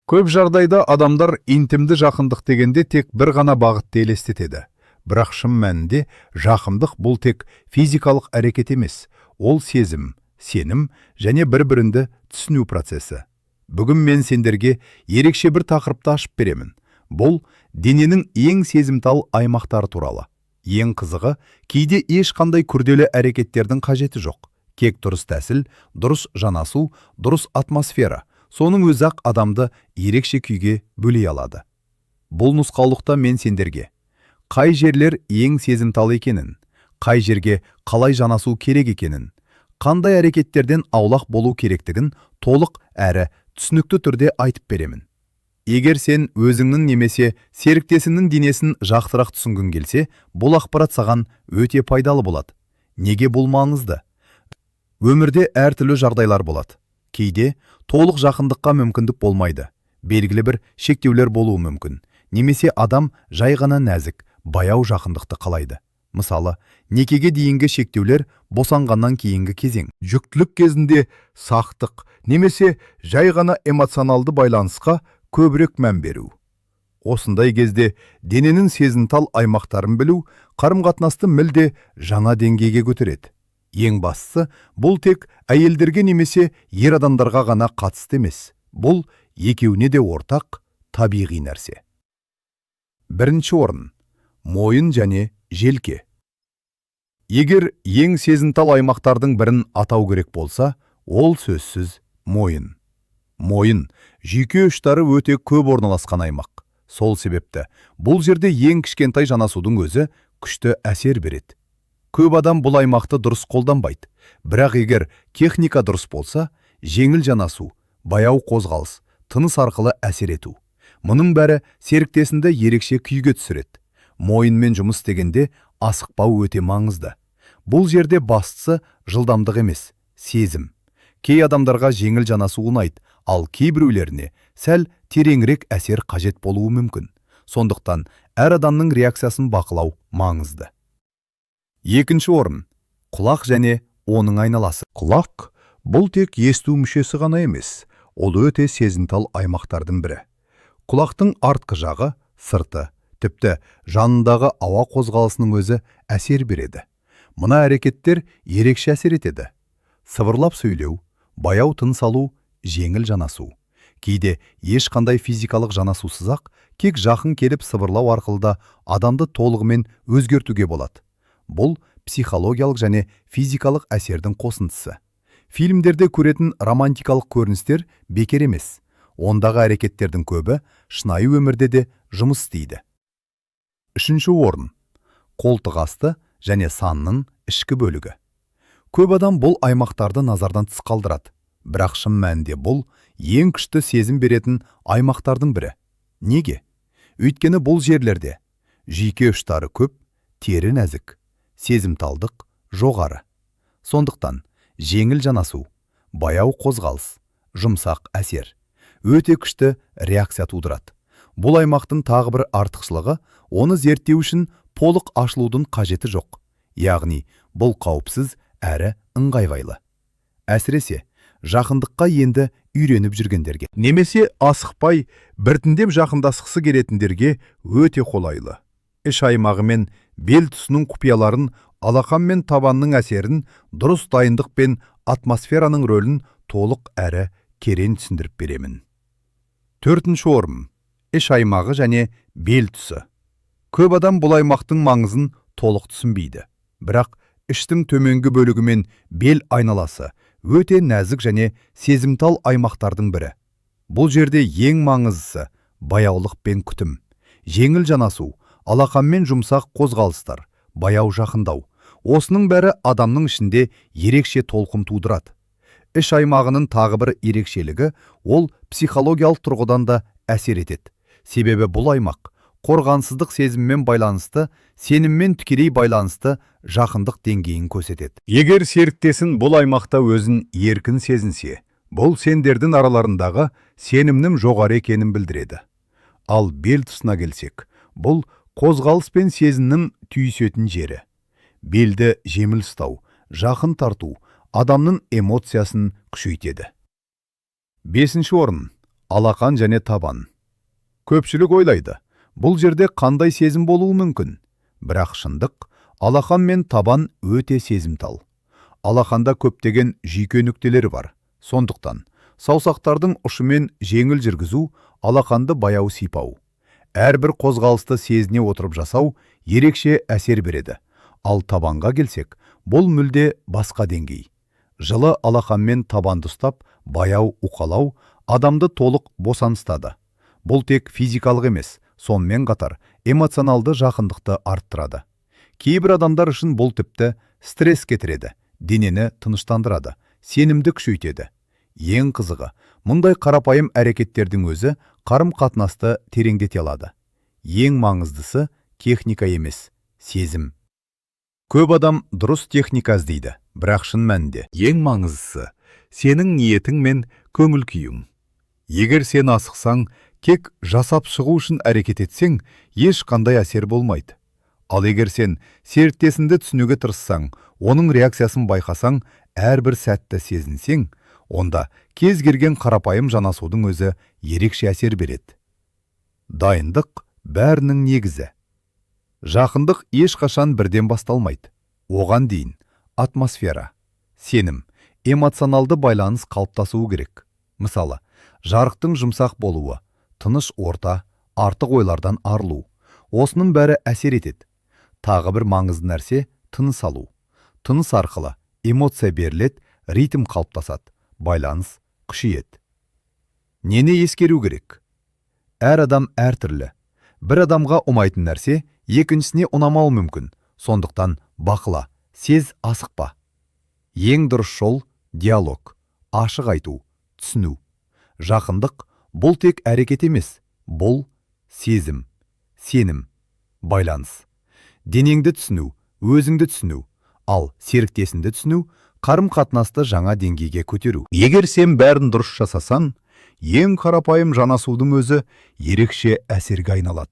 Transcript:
Көп жағдайда адамдар интимді жақындық дегенде тек бір ғана бағытты елестетеді. Бірақ шын мәнінде жақындық бұл тек физикалық әрекет емес, ол сезім, сенім және бір-бірінді түсіну процесі. Бүгін мен сендерге ерекше бір тақырыпты ашып беремін. Бұл дененің ең сезімтал аймақтары туралы. Ең қызығы, кейде ешқандай күрделі әрекеттердің қажеті жоқ. Кек дұрыс тәсіл, дұрыс жанасу, дұрыс атмосфера. Соның өзі-ақ адамды ерекше күйге бөлей алады. Бұл нұсқаулықта мен сендерге қай жерлер ең сезімтал екенін, қай жерге қалай жанасу керек екенін, қандай әрекеттерден аулақ болу керектігін толық әрі түсінікті түрде айтып беремін. Егер сен өзіңнің немесе серіктесіңнің денесін жақсырақ түсінгің келсе, бұл ақпарат саған өте пайдалы болады. Неге бұл маңызды? Өмірде әртүрлі жағдайлар болады. Кейде толық жақындыққа мүмкіндік болмайды. Белгілі бір шектеулер болуы мүмкін. Немесе адам жай ғана нәзік, баяу жақындықты қалайды. Мысалы, некеге дейінгі шектеулер босанғаннан кейінгі кезең. Жүктілік кезінде сақтық, немесе жай ғана эмоционалды байланысқа көбірек мән беру. Осындай кезде дененің сезімтал аймақтарын білу қарым-қатынасты мүлде жаңа деңгейге көтереді. Ең бастысы, бұл тек әйелдерге немесе ер адамдарға ғана қатысты емес. Бұл екеуіне де ортақ, табиғи нәрсе. Бірінші орын. Мойын және желке. Егер ең сезімтал аймақтардың бірін атау керек болса, ол сөзсіз мойын. Мойын, жүйке ұштары өте көп орналасқан аймақ. Сол себепті, бұл жерде ең кішкентай жанасудың өзі күшті әсер береді. Көп адам бұл аймақты дұрыс қолданбайды. Бірақ егер техника дұрыс болса, жеңіл жанасу, баяу қозғалыс, тыныс арқылы әсер ету. Мұның бәрі серіктесінді ерекше күйге түсіреді. Мойынмен жұмыс істегенде асықпау өте маңызды. Бұл жерде бастысы жылдамдық емес, сезім. Кей адамдарға жеңіл жанасу ұнайды, ал кейбіреулеріне сәл тереңірек әсер қажет болуы мүмкін. Сондықтан әр адамның реакциясын бақылау маңызды. Екінші орын. Құлақ және оның айналасы. Құлақ бұл тек есту мүшесі ғана емес, ол өте сезімтал аймақтардың бірі. Құлақтың артқы жағы, сырты, тіпті жанындағы ауа қозғалысының өзі әсер береді. Мына әрекеттер ерекше әсер етеді. Сыбырлап сөйлеу, баяу тыныс алу, жеңіл жанасу. Кейде ешқандай физикалық жанасусыз-ақ, кек жақын келіп сыбырлау арқылы да адамды толығымен өзгертуге болады. Бұл психологиялық және физикалық әсердің қосындысы. Фильмдерде көретін романтикалық көріністер бекер емес. Ондағы әрекеттердің көбі шынайы өмірде де жұмыс істейді. Үшінші орын. Қолтық асты және санның ішкі бөлігі. Көп адам бұл аймақтарды назардан тыс қалдырады. Бірақ шын мәнінде бұл ең күшті сезім беретін аймақтардың бірі. Неге? Өйткені бұл жерлерде жүйке ұштары көп, тері нәзік, сезімталдық жоғары. Сондықтан жеңіл жанасу, баяу қозғалыс, жұмсақ әсер өте күшті реакция тудырады. Бұл аймақтың тағы бір артықшылығы, оны зерттеу үшін толық ашылудың қажеті жоқ. Яғни, бұл қауіпсіз әрі ыңғайлы. Әсіресе, жақындыққа енді үйреніп жүргендерге. Немесе асықпай, біртіндеп жақындасқысы келетіндерге өте қолайлы. Іш аймағы мен бел тұсының құпияларын, алақан мен табанның әсерін, дұрыс дайындық пен атмосфераның рөлін толық әрі керен түсіндіріп беремін. Төртінші орын. Іш аймағы және бел тұсы. Көп адам бұл аймақтың маңызын толық түсінбейді. Бірақ іштің төменгі бөлігі мен бел айналасы өте нәзік және сезімтал аймақтардың бірі. Бұл жерде ең маңыздысы баяулық пен күтім, жеңіл жанасу, алақанмен жұмсақ қозғалыстар, баяу жақындау. Осының бәрі адамның ішінде ерекше толқын тудырады. Іш аймағының тағы бір ерекшелігі, ол психологиялық тұрғыдан да әсер етеді. Себебі бұл аймақ қорғансыздық сезіммен байланысты, сеніммен тікелей байланысты жақындық деңгейін көрсетеді. Егер серіктесін бұл аймақта өзін еркін сезінсе, бұл сендердің араларындағы сенімнің жоғары екенін білдіреді. Ал бел тұсына келсек, бұл қозғалыс пен сезімнің түйісетін жері. Белді жеңіл ұстау, жақын тарту адамның эмоциясын күшейтеді. Бесінші орын. алақан және табан. Көпшілік ойлайды, бұл жерде қандай сезім болуы мүмкін? Бірақ шындық, алақан мен табан өте сезімтал. Алақанда көптеген жүйке нүктелері бар. Сондықтан, саусақтардың ұшымен жеңіл жүргізу, алақанды баяу сипау. Әрбір қозғалысты сезіне отырып жасау ерекше әсер береді. Ал табанға келсек, бұл мүлде басқа деңгей. Жылы алақанмен табанды ұстап, баяу уқалау адамды толық босаныстады. Бұл тек физикалық емес, сонымен қатар эмоционалды жақындықты арттырады. Кейбір адамдар үшін бұл тіпті стресс кетіреді, денені тыныштандырады, сенімді күшейтеді. Ең қызығы, мұндай қарапайым әрекеттердің өзі қарым-қатынасты тереңдете алады. Ең маңыздысы техника емес, сезім. Көп адам дұрыс техника іздейді, бірақ шын мәнінде ең маңыздысы сенің ниетің мен көңіл күйің. Егер сен асықсаң, тек жасап шығу үшін әрекет етсең, ешқандай әсер болмайды. Ал егер сен серіктесіңді түсінуге тырыссаң, оның реакциясын байқасаң, әрбір сәтті сезінсең, онда кез келген қарапайым жанасудың өзі ерекше әсер береді. Дайындық бәрінің негізі. Жақындық ешқашан бірден басталмайды. Оған дейін атмосфера, сенім, эмоционалды байланыс қалыптасуы керек. Мысалы, жарықтың жұмсақ болуы, тыныш орта, артық ойлардан арылу. Осының бәрі әсер етеді. Тағы бір маңызды нәрсе тыныс алу. Тыныс арқылы эмоция беріледі, ритм қалыптасады, байланыс күшейеді. Нені ескеру керек? Әр адам әртүрлі. Бір адамға ұнайтын нәрсе екіншісіне ұнамауы мүмкін. Сондықтан бақыла, сез асықпа. Ең дұрыс жол диалог, ашық айту, түсіну. Жақындық бұл тек әрекет емес, бұл сезім, сенім, байланыс. Денеңді түсіну, өзіңді түсіну, ал серіктесіңді түсіну, қарым-қатынасты жаңа деңгейге көтеру. Егер сен бәрін дұрыс жасасаң, ең қарапайым жанасудың өзі ерекше әсерге айналады.